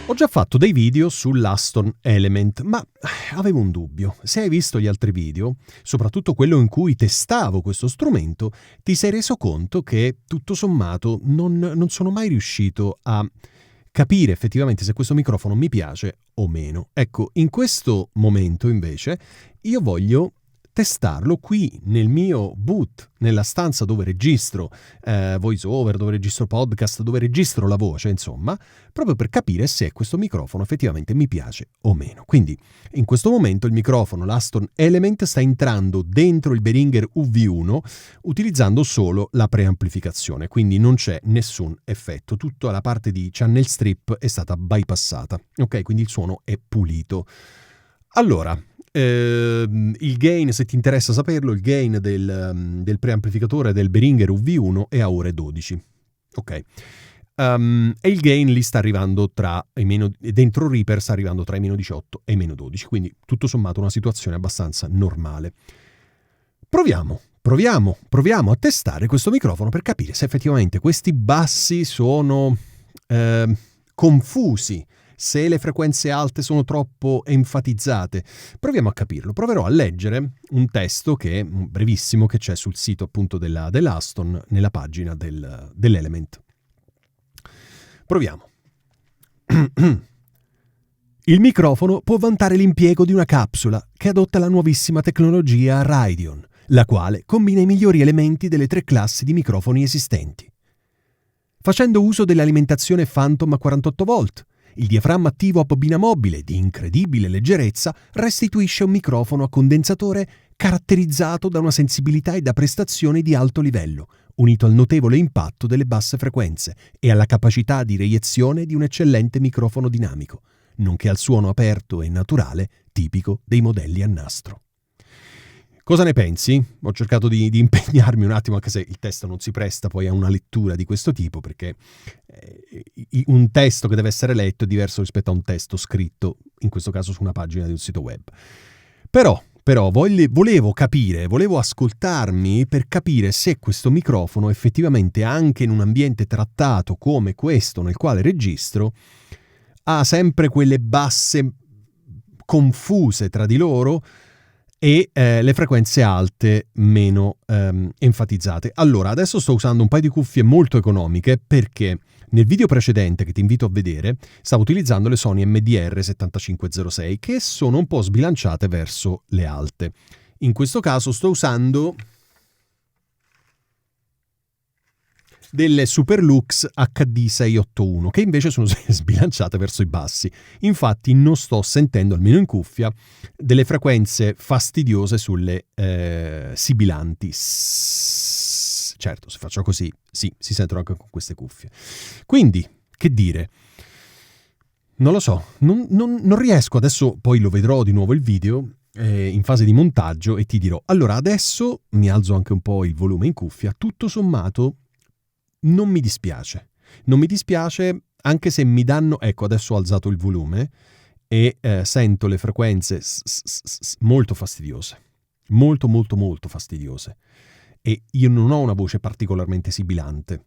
Ho già fatto dei video sull'Aston Element, ma avevo un dubbio. Se hai visto gli altri video, soprattutto quello in cui testavo questo strumento, ti sei reso conto che tutto sommato non sono mai riuscito a capire effettivamente se questo microfono mi piace o meno. Ecco, in questo momento invece io voglio testarlo qui nel mio boot, nella stanza dove registro voiceover, dove registro podcast, dove registro la voce, insomma, proprio per capire se questo microfono effettivamente mi piace o meno. Quindi in questo momento il microfono, l'Aston Element, sta entrando dentro il Behringer UV1 utilizzando solo la preamplificazione, quindi non c'è nessun effetto, tutta la parte di channel strip è stata bypassata, ok? Quindi il suono è pulito. Allora, il gain, se ti interessa saperlo, il gain del preamplificatore del Behringer UV1 è a ore 12, ok? E il gain lì sta arrivando dentro Reaper sta arrivando tra i meno 18 e i meno 12, quindi tutto sommato una situazione abbastanza normale. Proviamo a testare questo microfono per capire se effettivamente questi bassi sono confusi, se le frequenze alte sono troppo enfatizzate. Proviamo a capirlo. Proverò a leggere un testo che è brevissimo, che c'è sul sito appunto dell'Aston, nella pagina dell'Element. Proviamo. Il microfono può vantare l'impiego di una capsula che adotta la nuovissima tecnologia Radeon, la quale combina i migliori elementi delle 3 classi di microfoni esistenti. Facendo uso dell'alimentazione Phantom a 48 volt, il diaframma attivo a bobina mobile di incredibile leggerezza restituisce un microfono a condensatore caratterizzato da una sensibilità e da prestazioni di alto livello, unito al notevole impatto delle basse frequenze e alla capacità di reiezione di un eccellente microfono dinamico, nonché al suono aperto e naturale tipico dei modelli a nastro. Cosa ne pensi? Ho cercato di impegnarmi un attimo, anche se il testo non si presta poi a una lettura di questo tipo, perché un testo che deve essere letto è diverso rispetto a un testo scritto, in questo caso su una pagina di un sito web. Però volevo ascoltarmi per capire se questo microfono effettivamente, anche in un ambiente trattato come questo nel quale registro, ha sempre quelle basse confuse tra di loro e le frequenze alte meno enfatizzate. Allora, adesso sto usando un paio di cuffie molto economiche perché nel video precedente che ti invito a vedere stavo utilizzando le Sony MDR7506 che sono un po' sbilanciate verso le alte. In questo caso sto usando delle Superlux HD 681 che invece sono sbilanciate verso i bassi. Infatti non sto sentendo, almeno in cuffia, delle frequenze fastidiose sulle sibilanti. Certo, se faccio così, sì, si sentono anche con queste cuffie. Quindi, che dire? Non lo so, non riesco, adesso poi lo vedrò di nuovo il video in fase di montaggio e ti dirò. Allora, adesso mi alzo anche un po' il volume in cuffia, tutto sommato non mi dispiace. Non mi dispiace anche se mi danno... Ecco, adesso ho alzato il volume e sento le frequenze molto fastidiose. Molto, molto, molto fastidiose. E io non ho una voce particolarmente sibilante.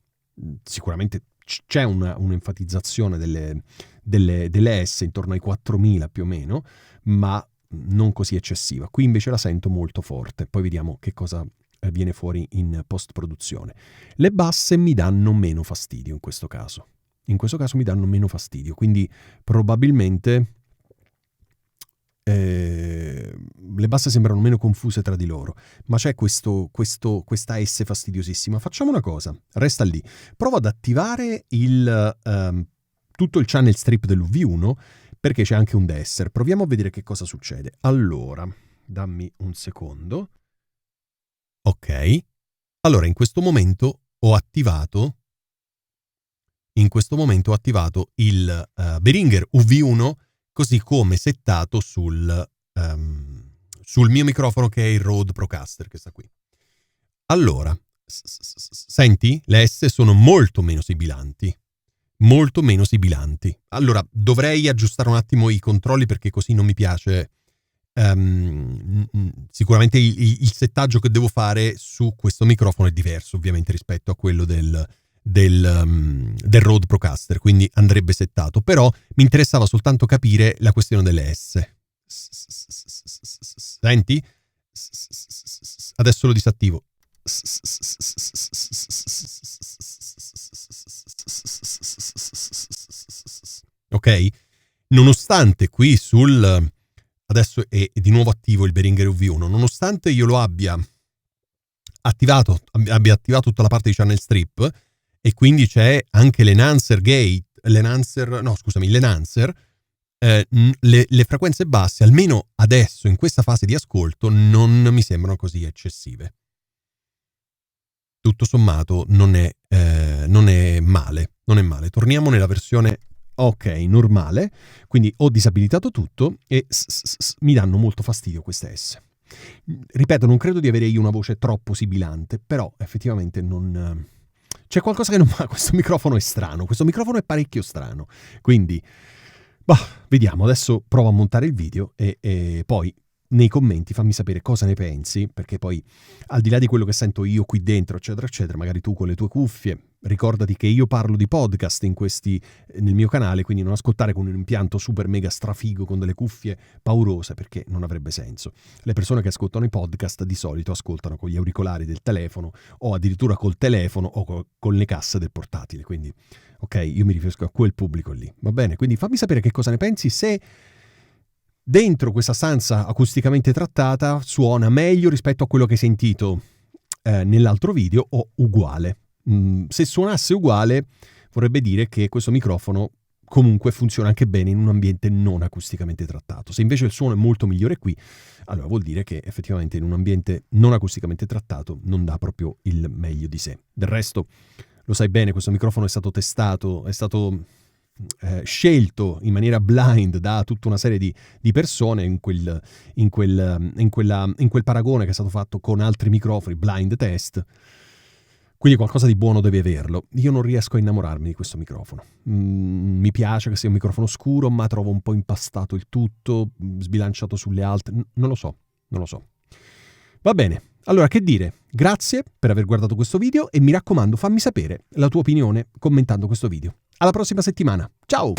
Sicuramente c'è un'enfatizzazione delle S intorno ai 4000 più o meno, ma non così eccessiva. Qui invece la sento molto forte. Poi vediamo che cosa viene fuori in post-produzione. Le basse mi danno meno fastidio in questo caso. In questo caso mi danno meno fastidio, quindi probabilmente le basse sembrano meno confuse tra di loro, ma c'è questa S fastidiosissima. Facciamo una cosa, resta lì. Provo ad attivare tutto il channel strip dell'UV1 perché c'è anche un deesser. Proviamo a vedere che cosa succede. Allora, dammi un secondo. Ok, allora in questo momento ho attivato il Behringer UV1 così come settato sul mio microfono che è il Rode Procaster che sta qui. Allora, senti? Le S sono molto meno sibilanti. Molto meno sibilanti. Allora, dovrei aggiustare un attimo i controlli perché così non mi piace. Sicuramente il settaggio che devo fare su questo microfono è diverso ovviamente rispetto a quello del del Rode Procaster, quindi andrebbe settato, però mi interessava soltanto capire la questione delle S. Senti? Adesso lo disattivo. Ok? Nonostante qui adesso è di nuovo attivo il Behringer UV1, nonostante io lo abbia attivato tutta la parte di channel strip e quindi c'è anche l'enhancer, le frequenze basse, almeno adesso in questa fase di ascolto, non mi sembrano così eccessive. Tutto sommato non è male. Torniamo nella versione normale, quindi ho disabilitato tutto e mi danno molto fastidio queste S. Ripeto, non credo di avere io una voce troppo sibilante, però effettivamente non... C'è qualcosa che non va, questo microfono è strano, questo microfono è parecchio strano, quindi... vediamo, adesso provo a montare il video e poi nei commenti fammi sapere cosa ne pensi, perché poi al di là di quello che sento io qui dentro, eccetera, eccetera, magari tu con le tue cuffie, ricordati che io parlo di podcast nel mio canale, quindi non ascoltare con un impianto super mega strafigo con delle cuffie paurose, perché non avrebbe senso. Le persone che ascoltano i podcast di solito ascoltano con gli auricolari del telefono o addirittura col telefono o con le casse del portatile, quindi ok, io mi riferisco a quel pubblico lì, va bene? Quindi fammi sapere che cosa ne pensi, se dentro questa stanza acusticamente trattata suona meglio rispetto a quello che hai sentito nell'altro video o uguale. Se suonasse uguale vorrebbe dire che questo microfono comunque funziona anche bene in un ambiente non acusticamente trattato. Se invece il suono è molto migliore qui, allora vuol dire che effettivamente in un ambiente non acusticamente trattato non dà proprio il meglio di sé. Del resto, lo sai bene, questo microfono è stato testato, è stato scelto in maniera blind da tutta una serie di persone in quel paragone che è stato fatto con altri microfoni, blind test. Quindi qualcosa di buono deve averlo. Io non riesco a innamorarmi di questo microfono. Mi piace che sia un microfono scuro, ma trovo un po' impastato il tutto, sbilanciato sulle altre. Non lo so. Va bene. Allora, che dire? Grazie per aver guardato questo video e mi raccomando, fammi sapere la tua opinione commentando questo video. Alla prossima settimana. Ciao!